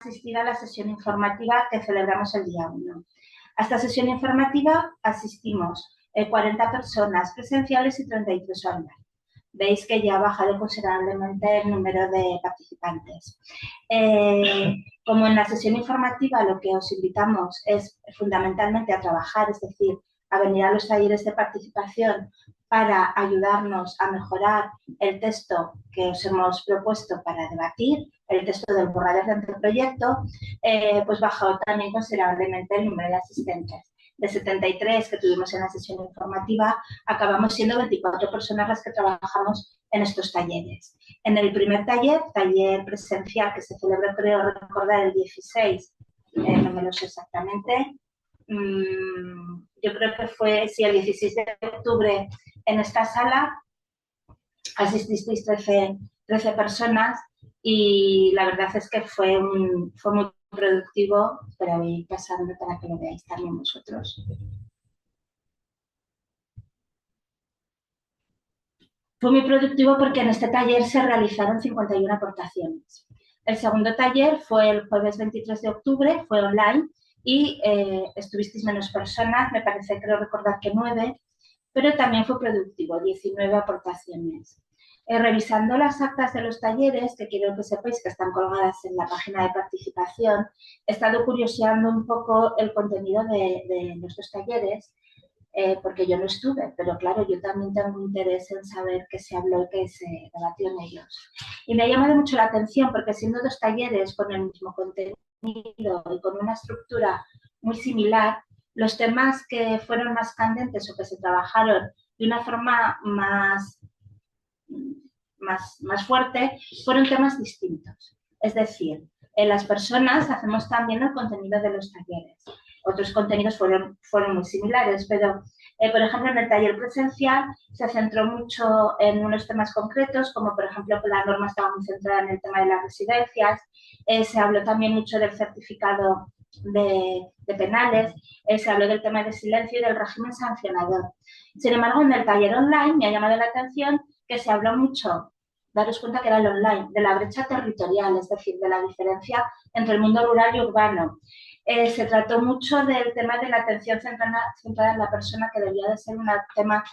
asistido a la sesión informativa que celebramos el día 1. A esta sesión informativa asistimos 40 personas presenciales y 33 online. Veis que ya ha bajado considerablemente el número de participantes. Como en la sesión informativa lo que os invitamos es fundamentalmente a trabajar, es decir, a venir a los talleres de participación para ayudarnos a mejorar el texto que os hemos propuesto para debatir, el texto del borrador de anteproyecto, pues bajó también considerablemente el número de asistentes. De 73 que tuvimos en la sesión informativa, acabamos siendo 24 personas las que trabajamos en estos talleres. En el primer taller presencial, que se celebró, creo recordar, el 16, no me lo sé exactamente, yo creo que fue, sí, el 16 de octubre en esta sala, asististeis 13 personas y la verdad es que fue muy productivo, pero voy pasando para que lo veáis también vosotros. Fue muy productivo porque en este taller se realizaron 51 aportaciones. El segundo taller fue el jueves 23 de octubre, fue online y estuvisteis menos personas, me parece, creo recordar que 9, pero también fue productivo, 19 aportaciones. Revisando las actas de los talleres, que quiero que sepáis que están colgadas en la página de participación, he estado curioseando un poco el contenido de nuestros talleres, porque yo no estuve, pero claro, yo también tengo interés en saber qué se habló y qué se debatió en ellos. Y me ha llamado mucho la atención porque siendo dos talleres con el mismo contenido y con una estructura muy similar, los temas que fueron más candentes o que se trabajaron de una forma más fuerte fueron temas distintos. Es decir, las personas hacemos también el contenido de los talleres. Otros contenidos fueron muy similares, pero, por ejemplo, en el taller presencial se centró mucho en unos temas concretos, como por ejemplo la norma estaba muy centrada en el tema de las residencias, se habló también mucho del certificado de penales, se habló del tema del silencio y del régimen sancionador. Sin embargo, en el taller online me ha llamado la atención que se habló mucho, daros cuenta que era el online, de la brecha territorial, es decir, de la diferencia entre el mundo rural y urbano. Se trató mucho del tema de la atención centrada en la persona, que debía de ser un tema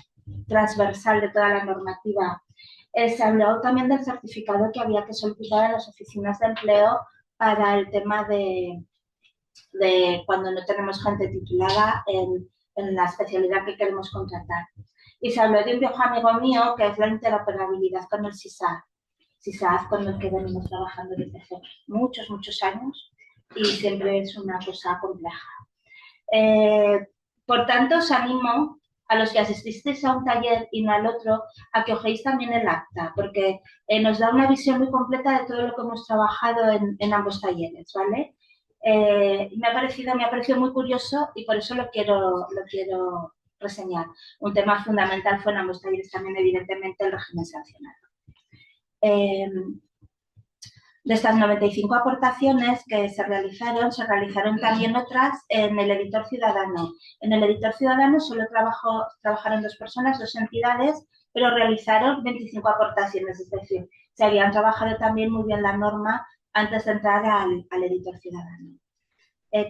transversal de toda la normativa. Se habló también del certificado que había que solicitar en las oficinas de empleo para el tema de cuando no tenemos gente titulada en la especialidad que queremos contratar. Y se habló de un viejo amigo mío, que es la interoperabilidad con el SISAD, con el que venimos trabajando desde hace muchos años, y siempre es una cosa compleja. Por tanto, os animo a los que asististeis a un taller y no al otro, a que ojéis también el acta, porque nos da una visión muy completa de todo lo que hemos trabajado en ambos talleres, ¿vale? Me ha parecido muy curioso y por eso lo quiero reseñar. Un tema fundamental fue en ambos talleres también, evidentemente, el régimen sancionador. De estas 95 aportaciones que se realizaron también otras en el editor ciudadano. En el editor ciudadano solo trabajaron 2 personas, 2 entidades, pero realizaron 25 aportaciones, es decir, se habían trabajado también muy bien la norma antes de entrar al editor ciudadano.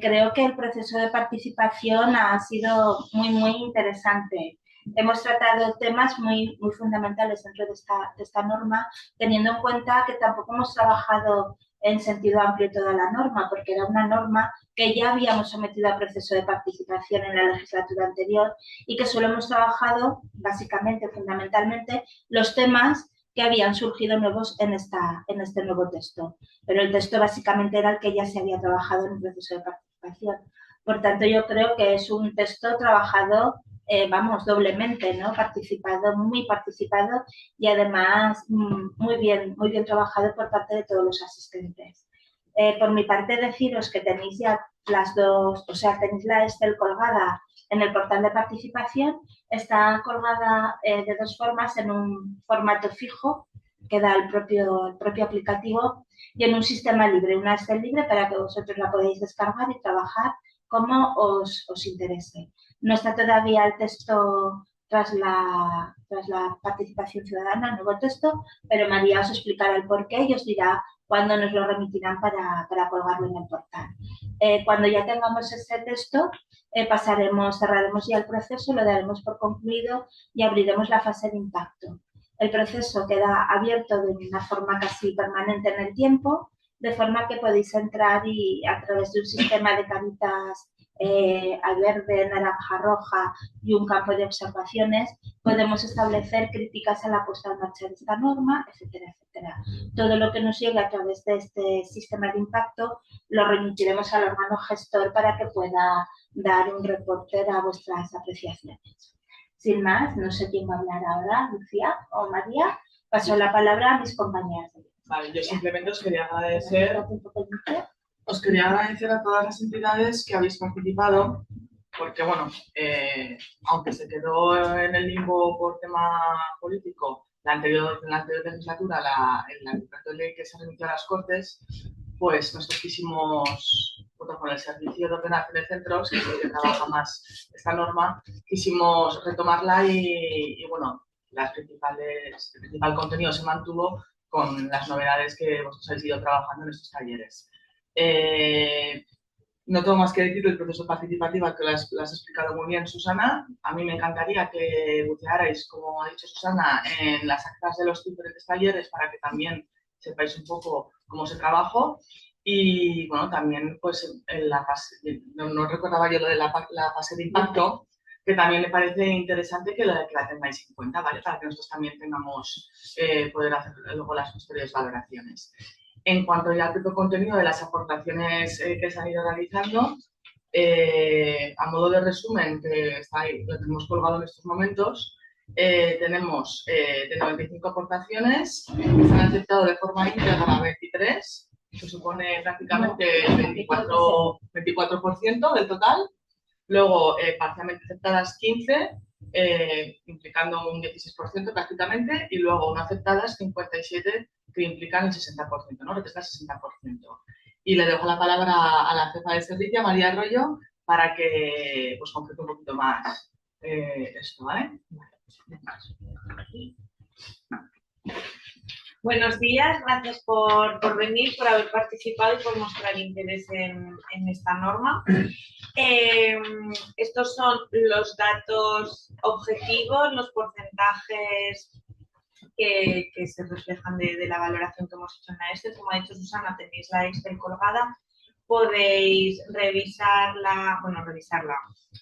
Creo que el proceso de participación ha sido muy interesante. Hemos tratado temas muy fundamentales dentro de esta norma, teniendo en cuenta que tampoco hemos trabajado en sentido amplio toda la norma, porque era una norma que ya habíamos sometido a proceso de participación en la legislatura anterior y que solo hemos trabajado, básicamente, fundamentalmente, los temas que habían surgido nuevos en este nuevo texto. Pero el texto básicamente era el que ya se había trabajado en el proceso de participación. Por tanto, yo creo que es un texto trabajado, doblemente, ¿no? Muy participado y además muy bien trabajado por parte de todos los asistentes. Por mi parte, deciros que tenéis ya las dos, o sea, tenéis la Excel colgada en el portal de participación. Está colgada de 2 formas, en un formato fijo que da el propio aplicativo y en un sistema libre, una Excel libre para que vosotros la podáis descargar y trabajar como os interese. No está todavía el texto tras la participación ciudadana, el nuevo texto, pero María os explicará el porqué y os dirá cuando nos lo remitirán para colgarlo en el portal. Cuando ya tengamos ese texto, cerraremos ya el proceso, lo daremos por concluido y abriremos la fase de impacto. El proceso queda abierto de una forma casi permanente en el tiempo, de forma que podéis entrar y a través de un sistema de caritas al verde, naranja, roja y un campo de observaciones, podemos establecer críticas a la puesta en marcha de esta norma, etcétera, etcétera. Todo lo que nos llegue a través de este sistema de impacto lo remitiremos al órgano gestor para que pueda dar un reporte a vuestras apreciaciones. Sin más, no sé quién va a hablar ahora, Lucía o María. Paso la palabra a mis compañeras. Vale, yo simplemente os quería agradecer a todas las entidades que habéis participado, porque bueno, aunque se quedó en el limbo por tema político, en la anterior legislatura, el decreto de ley que se remitió a las Cortes, pues nosotros quisimos, con el Servicio de Ordenación de Centros, que es el que trabaja más esta norma, quisimos retomarla y bueno, el principal contenido se mantuvo con las novedades que vosotros habéis ido trabajando en estos talleres. No tengo más que decir del proceso participativo, que lo has explicado muy bien, Susana. A mí me encantaría que bucearais, como ha dicho Susana, en las actas de los diferentes talleres para que también sepáis un poco cómo se trabajó. Y bueno, también pues en la fase, no recordaba yo lo de la fase de impacto, que también me parece interesante que la tengáis en cuenta, ¿vale? Para que nosotros también tengamos, poder hacer luego las posteriores valoraciones. En cuanto ya al propio contenido de las aportaciones que se han ido realizando, a modo de resumen, que está ahí, lo tenemos colgado en estos momentos, tenemos de 95 aportaciones que se han aceptado de forma íntegra 23, que supone prácticamente el 24% del total. Luego, parcialmente aceptadas 15, implicando un 16% prácticamente, y luego no aceptadas 57, que implican el 60%, ¿no? Representa el 60%. Y le dejo la palabra a la jefa de servicio, María Arroyo, para que pues concrete un poquito más esto, ¿vale? Buenos días, gracias por venir, por haber participado y por mostrar interés en esta norma. Estos son los datos objetivos, los porcentajes que se reflejan de la valoración que hemos hecho en la Excel. Como ha dicho Susana, tenéis la Excel colgada. Podéis revisarla,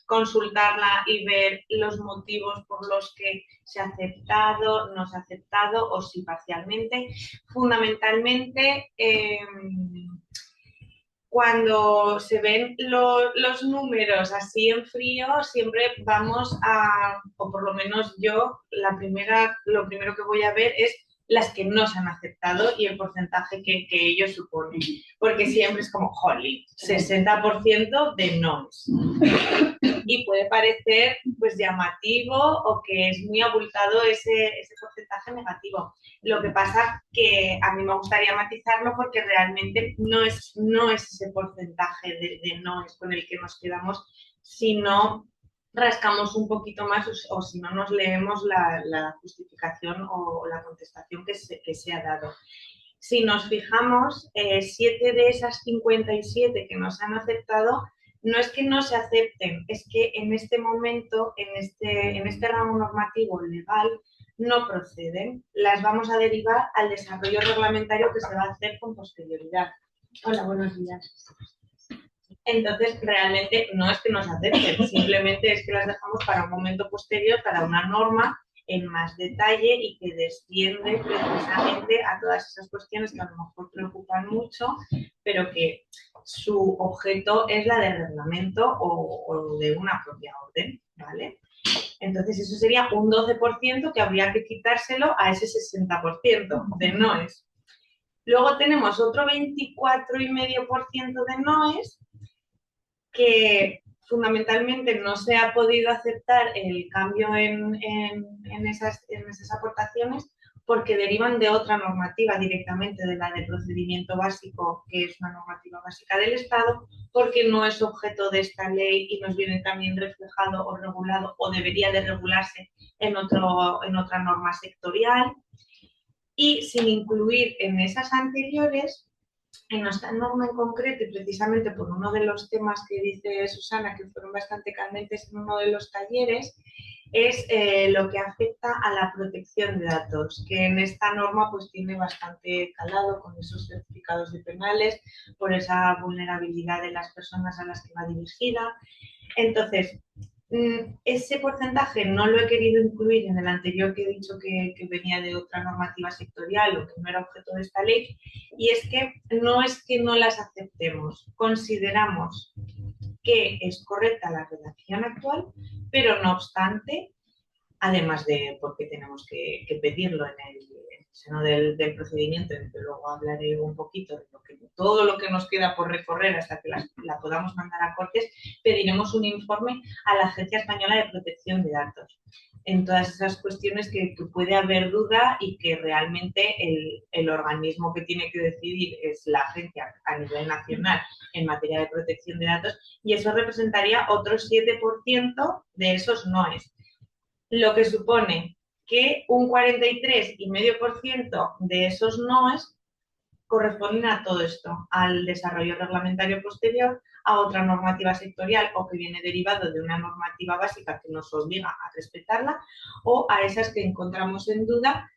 consultarla y ver los motivos por los que se ha aceptado, no se ha aceptado o si parcialmente. Fundamentalmente, cuando se ven los números así en frío, siempre vamos a, o por lo menos yo, lo primero que voy a ver es las que no se han aceptado y el porcentaje que ello supone. Porque siempre es como, jolly, 60% de no's. Y puede parecer pues llamativo o que es muy abultado ese porcentaje negativo. Lo que pasa que a mí me gustaría matizarlo porque realmente no es ese porcentaje de no's con el que nos quedamos, sino rascamos un poquito más o si no nos leemos la justificación o la contestación que se ha dado. Si nos fijamos, 7 de esas 57 que nos han aceptado no es que no se acepten, es que en este momento, en este ramo normativo legal, no proceden. Las vamos a derivar al desarrollo reglamentario que se va a hacer con posterioridad. Hola, buenos días. Entonces, realmente no es que nos acepten, simplemente es que las dejamos para un momento posterior, para una norma en más detalle y que desciende precisamente a todas esas cuestiones que a lo mejor preocupan mucho, pero que su objeto es la de reglamento o de una propia orden, ¿vale? Entonces, eso sería un 12% que habría que quitárselo a ese 60% de noes. Luego tenemos otro 24,5% de noes que fundamentalmente no se ha podido aceptar el cambio en esas aportaciones porque derivan de otra normativa directamente, de la de procedimiento básico, que es una normativa básica del Estado, porque no es objeto de esta ley y nos viene también reflejado o regulado o debería de regularse en otra norma sectorial. y sin incluir en esas anteriores, en esta norma en concreto, y precisamente por uno de los temas que dice Susana, que fueron bastante candentes en uno de los talleres, es lo que afecta a la protección de datos, que en esta norma pues tiene bastante calado con esos certificados de penales, por esa vulnerabilidad de las personas a las que va dirigida. Entonces, ese porcentaje no lo he querido incluir en el anterior que he dicho que venía de otra normativa sectorial o que no era objeto de esta ley, y es que no las aceptemos, consideramos que es correcta la redacción actual, pero no obstante, además de porque tenemos que pedirlo en el seno del procedimiento, en el que luego hablaré un poquito de todo lo que nos queda por recorrer hasta que la podamos mandar a Cortes, pediremos un informe a la Agencia Española de Protección de Datos en todas esas cuestiones que puede haber duda y que realmente el organismo que tiene que decidir es la agencia a nivel nacional en materia de protección de datos, y eso representaría otro 7% de esos noes, lo que supone que un 43,5% de esos noes corresponden a todo esto, al desarrollo reglamentario posterior, a otra normativa sectorial o que viene derivado de una normativa básica que nos obliga a respetarla, o a esas que encontramos en duda,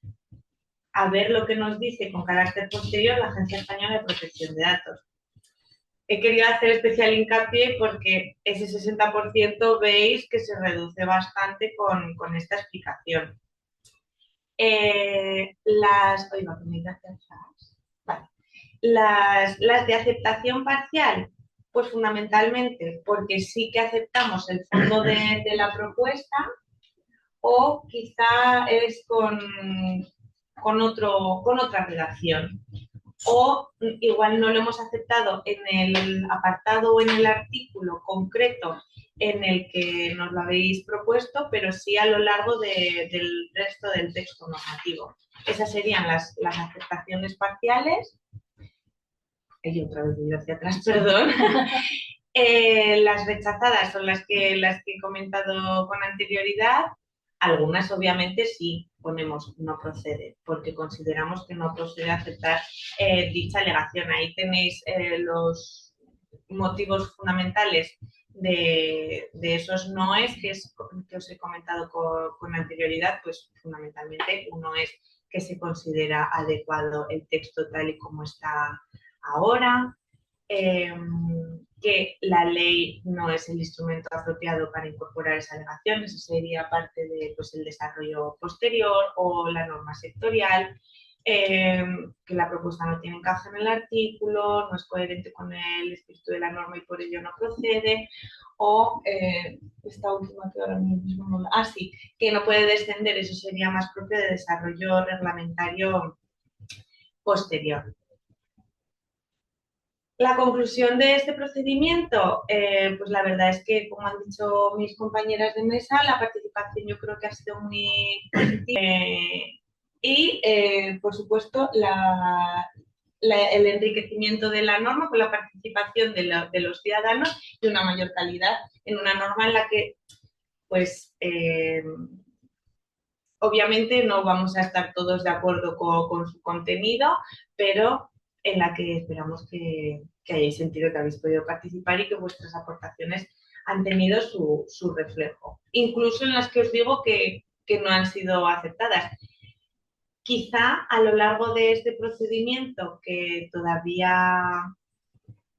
a ver lo que nos dice con carácter posterior la Agencia Española de Protección de Datos. He querido hacer especial hincapié porque ese 60% veis que se reduce bastante con esta explicación. Las de aceptación parcial, pues fundamentalmente porque sí que aceptamos el fondo de la propuesta, o quizá es con otra redacción, o igual no lo hemos aceptado en el apartado o en el artículo concreto en el que nos lo habéis propuesto, pero sí a lo largo del resto del texto normativo. Esas serían las aceptaciones parciales. Y otra vez voy hacia atrás, perdón. Las rechazadas son las que he comentado con anterioridad. Algunas obviamente sí ponemos no procede, porque consideramos que no procede aceptar dicha alegación. Ahí tenéis los motivos fundamentales de esos noes que os he comentado con anterioridad. Pues fundamentalmente uno es que se considera adecuado el texto tal y como está ahora, que la ley no es el instrumento apropiado para incorporar esa alegación, eso sería parte de pues, el desarrollo posterior o la norma sectorial, que la propuesta no tiene encaje en el artículo, no es coherente con el espíritu de la norma y por ello no procede, o esta última que ahora mismo no... sí, que no puede descender, eso sería más propio de desarrollo reglamentario posterior. La conclusión de este procedimiento, pues la verdad es que, como han dicho mis compañeras de mesa, la participación yo creo que ha sido muy positiva y, por supuesto, el enriquecimiento de la norma con la participación de los ciudadanos y una mayor calidad en una norma en la que, pues, obviamente no vamos a estar todos de acuerdo con su contenido, pero en la que esperamos que hayáis sentido que habéis podido participar y que vuestras aportaciones han tenido su reflejo. Incluso en las que os digo que no han sido aceptadas. Quizá a lo largo de este procedimiento, que todavía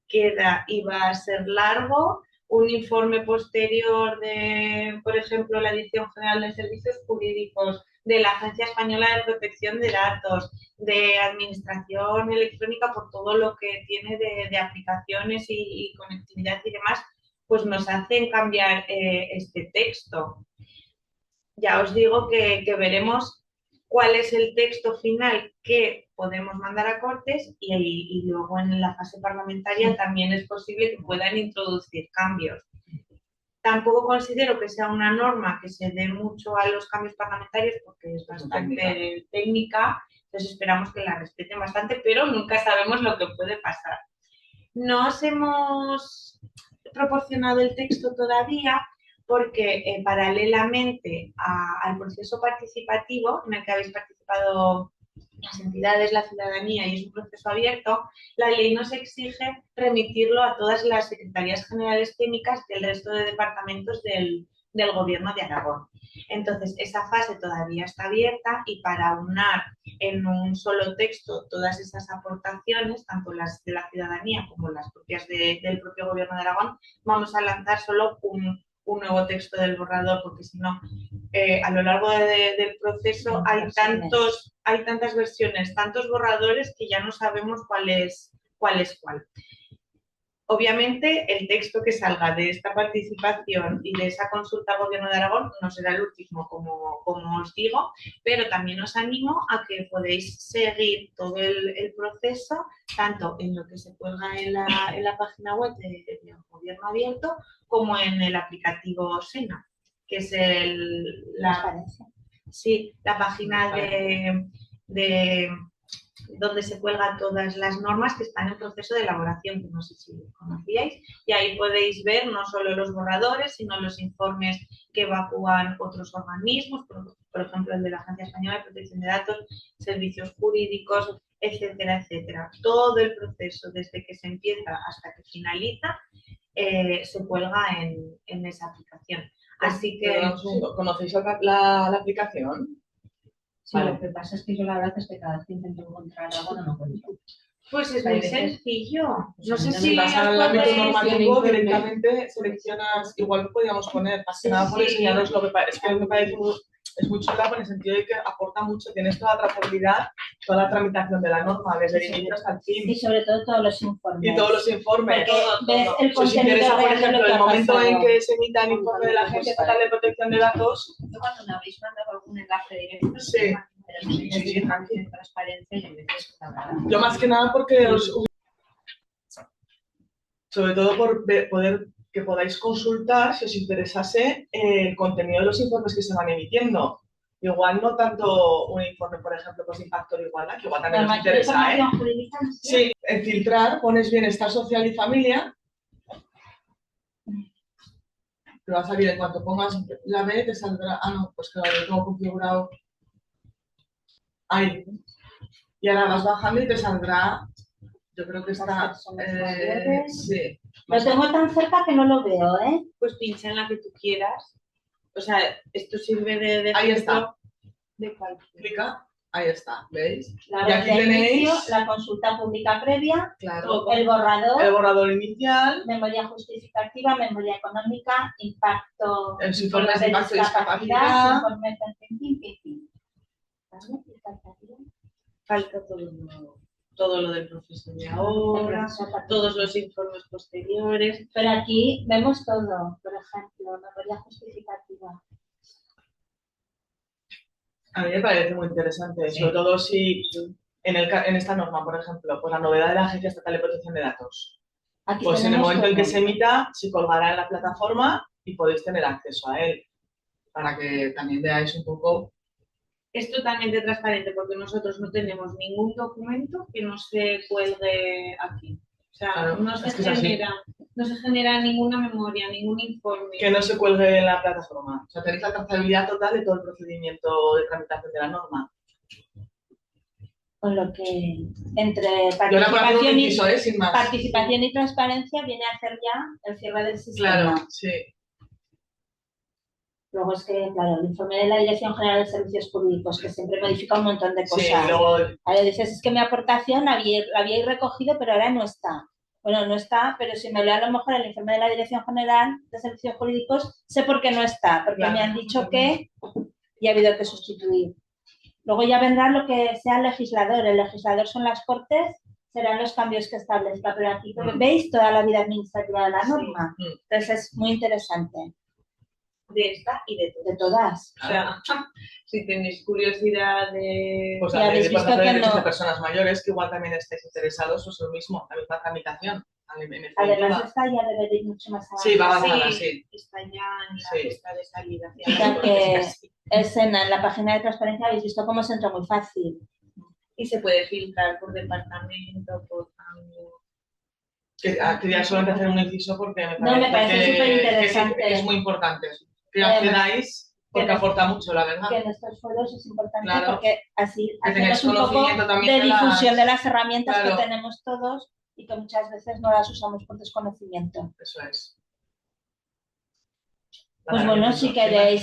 queda y va a ser largo, un informe posterior de, por ejemplo, la Dirección General de Servicios Jurídicos, de la Agencia Española de Protección de Datos, de Administración Electrónica, por todo lo que tiene de aplicaciones y conectividad y demás, pues nos hacen cambiar este texto. Ya os digo que veremos cuál es el texto final que podemos mandar a Cortes y luego en la fase parlamentaria también es posible que puedan introducir cambios. Tampoco considero que sea una norma que se dé mucho a los cambios parlamentarios porque es bastante técnica, entonces esperamos que la respeten bastante, pero nunca sabemos lo que puede pasar. No os hemos proporcionado el texto todavía porque paralelamente al proceso participativo en el que habéis participado las entidades, la ciudadanía y es un proceso abierto, la ley nos exige remitirlo a todas las secretarías generales técnicas del resto de departamentos del Gobierno de Aragón. Entonces, esa fase todavía está abierta y para aunar en un solo texto todas esas aportaciones, tanto las de la ciudadanía como las propias del propio Gobierno de Aragón, vamos a lanzar solo un nuevo texto del borrador, porque si no, a lo largo del proceso hay tantas versiones, tantos borradores que ya no sabemos cuál es cuál. Obviamente, el texto que salga de esta participación y de esa consulta al Gobierno de Aragón no será el último, como os digo, pero también os animo a que podéis seguir todo el proceso, tanto en lo que se cuelga en la página web del Gobierno Abierto, como en el aplicativo Sena, que es la página de donde se cuelgan todas las normas que están en proceso de elaboración, que no sé si conocíais, y ahí podéis ver no solo los borradores, sino los informes que evacúan otros organismos, por ejemplo el de la Agencia Española de Protección de Datos, servicios jurídicos, etcétera, etcétera. Todo el proceso, desde que se empieza hasta que finaliza, se cuelga en esa aplicación. Así que... ¿Conocéis la aplicación? Sí, vale. Lo que pasa es que yo la verdad es que cada vez que intento encontrar algo no lo encuentro. Pues es muy sencillo. No sé si vas al ámbito normativo, directamente seleccionas, igual podríamos poner, más que nada por enseñaros lo que parece, es que me parece es muy chula en el sentido de que aporta mucho, tienes toda la trazabilidad, toda la tramitación de la norma, desde el inicio hasta el fin. Y sobre todo todos los informes. Y todos los informes. Porque ves el si os interesa, por ejemplo, el momento en que se emita el informe de la Agencia Estatal de Protección de Datos. Cuando me habéis mandado algún enlace directo, sí. Pero no sé si de transparencia y en vez de yo más que nada porque sobre todo por poder que podáis consultar, si os interesase, el contenido de los informes que se van emitiendo. Igual no tanto un informe, por ejemplo, pues de impacto de igualdad, que igual también os interesa, ¿eh? Sí, en filtrar pones bienestar social y familia. Te va a salir en cuanto pongas la B, te saldrá... Ah, no, pues claro, lo tengo configurado ahí. Y ahora vas bajando y te saldrá... Yo creo que está... sí. Lo tengo tan cerca que no lo veo, ¿eh? Pues pincha en la que tú quieras. O sea, esto sirve de ahí está. De cualquier. Clica, ahí está, ¿veis? La y aquí tenéis la consulta pública previa, claro, el borrador inicial, memoria justificativa, memoria económica, impacto, el informe de impacto de discapacidad, informe falta todo lo del proceso de ahora, todos los informes posteriores. Pero aquí vemos todo, por ejemplo, memoria justificativa. A mí me parece muy interesante, sobre todo si en esta norma, por ejemplo, pues la novedad de la Agencia Estatal de Protección de Datos. Aquí pues en el momento en que se emita, se colgará en la plataforma y podéis tener acceso a él, para que también veáis un poco. Es totalmente transparente porque nosotros no tenemos ningún documento que no se cuelgue aquí. O sea, claro, no se genera ninguna memoria, ningún informe. Que no se cuelgue en la plataforma. O sea, tenéis la trazabilidad total de todo el procedimiento de tramitación de la norma. Con lo que entre participación y transparencia viene a hacer ya el cierre del sistema. Claro, sí. Luego es que, claro, el informe de la Dirección General de Servicios Jurídicos, que siempre modifica un montón de cosas. Sí, luego... Ahora dices, es que mi aportación la habíais recogido, pero ahora no está. Bueno, no está, pero si me leo a lo mejor el informe de la Dirección General de Servicios Jurídicos, sé por qué no está, porque claro, me han dicho que ya ha habido que sustituir. Luego ya vendrá lo que sea el legislador son las Cortes, serán los cambios que establezca, pero aquí veis toda la vida administrativa de la norma. Entonces es muy interesante. De esta y de todas. O sea, si tenéis curiosidad de... Pues la ley de derechos de personas mayores, que igual también estáis interesados, pues lo mismo, la misma tramitación. Además esta ya debe ir mucho más avanzada. Sí, va avanzada, sí. Está ya en la lista de salida. O sea que en la página de transparencia habéis visto cómo se entra muy fácil. Y se puede filtrar por departamento, por rango. Quería solamente hacer un inciso porque me parece súper interesante. Que es muy importante. Que accedáis Porque aporta mucho, la verdad. Que en estos foros es importante Claro. porque así Que tengáis hacemos un poco conocimiento también de difusión de las herramientas Claro. que tenemos todos y que muchas veces no las usamos por desconocimiento. Eso es. Pues bueno, si queréis,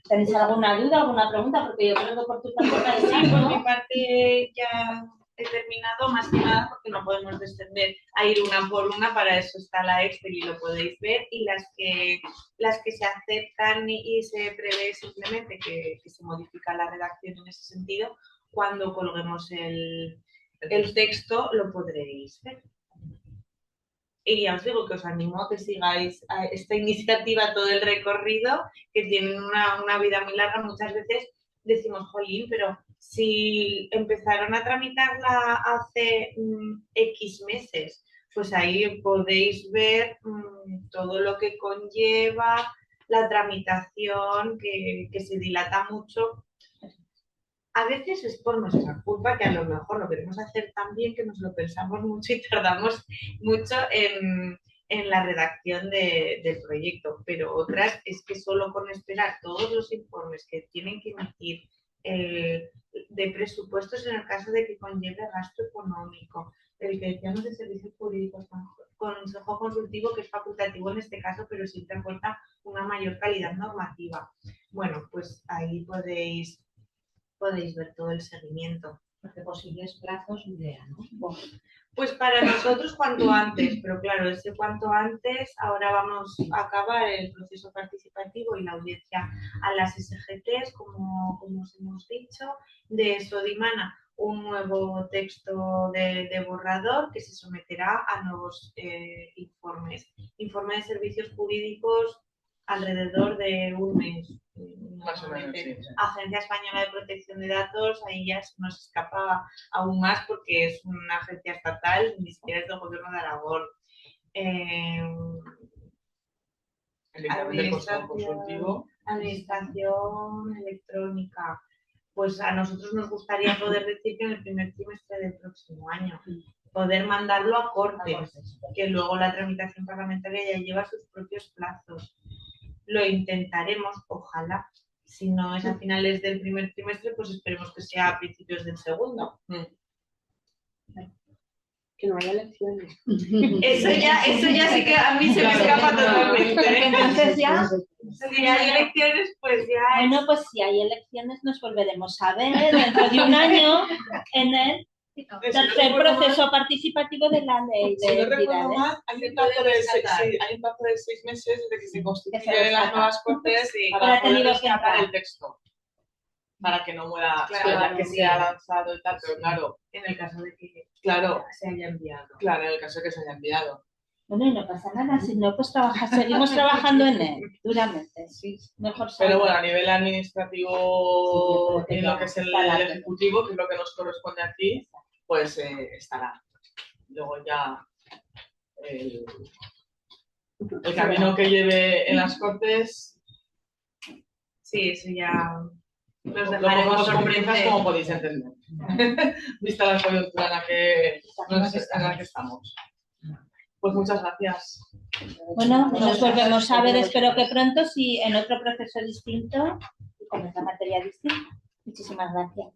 ¿tenéis alguna duda, alguna pregunta? Porque yo creo que por tu parte Sí, por mi ¿no? parte ya he terminado, más que nada porque no podemos descender a ir una por una, para eso está la Excel y lo podéis ver, y las que se aceptan y se prevé simplemente que se modifica la redacción en ese sentido, cuando colguemos el texto lo podréis ver. Y ya os digo que os animo a que sigáis a esta iniciativa, todo el recorrido, que tienen una vida muy larga. Muchas veces decimos, jolín, pero si empezaron a tramitarla hace X meses, pues ahí podéis ver todo lo que conlleva la tramitación, que se dilata mucho. A veces es por nuestra culpa, que a lo mejor lo queremos hacer tan bien que nos lo pensamos mucho y tardamos mucho en la redacción del proyecto, pero otras es que solo con esperar todos los informes que tienen que emitir de presupuestos en el caso de que conlleve gasto económico, el que decíamos de servicios jurídicos, consejo consultivo que es facultativo en este caso, pero siempre aporta una mayor calidad normativa. Bueno, pues ahí podéis ver todo el seguimiento. Porque posibles plazos, idea, ¿no? Bueno, pues para nosotros cuanto antes, pero claro, ese cuanto antes, ahora vamos a acabar el proceso participativo y la audiencia a las SGTs, como os hemos dicho, de Sodimana un nuevo texto de borrador que se someterá a nuevos informes. Informe de servicios jurídicos alrededor de un mes. Más o menos, sí. Agencia Española de Protección de Datos, ahí ya nos escapa aún más porque es una agencia estatal, ni siquiera es del Gobierno de Aragón. Administración electrónica. Pues a nosotros nos gustaría poder decir que en el primer trimestre del próximo año, poder mandarlo a Cortes, que luego la tramitación parlamentaria ya lleva sus propios plazos. Lo intentaremos, ojalá. Si no es a finales del primer trimestre, pues esperemos que sea a principios del segundo. Que no haya elecciones. Eso ya sí que a mí se me escapa totalmente. Entonces ya, Si hay elecciones, pues ya es... bueno, pues si hay elecciones nos volveremos a ver dentro de un año en el tercer proceso participativo de la ley Si de no recuerdo entidades. mal, hay un plazo de 6 meses desde que se constituyen las nuevas cortes para poder rescatar el texto. Para que no muera, Claro, ya que se ha lanzado y tal, pero claro, En el caso de que claro, se haya enviado. claro, en el caso de que se haya enviado. Bueno, y no pasa nada, si no, pues seguimos trabajando en él, duramente. sí. Mejor Pero bueno, a nivel administrativo, en lo que es el ejecutivo, que es lo que nos corresponde aquí, pues estará. Luego ya el camino que lleve en las cortes, Sí, eso ya nos lo dejaremos cogemos con pinzas sorprender. como podéis entender. Vista la coyuntura en la que estamos. Pues muchas gracias. Bueno, nos volvemos a ver, espero que pronto, si en otro proceso distinto y con otra materia distinta. Muchísimas gracias.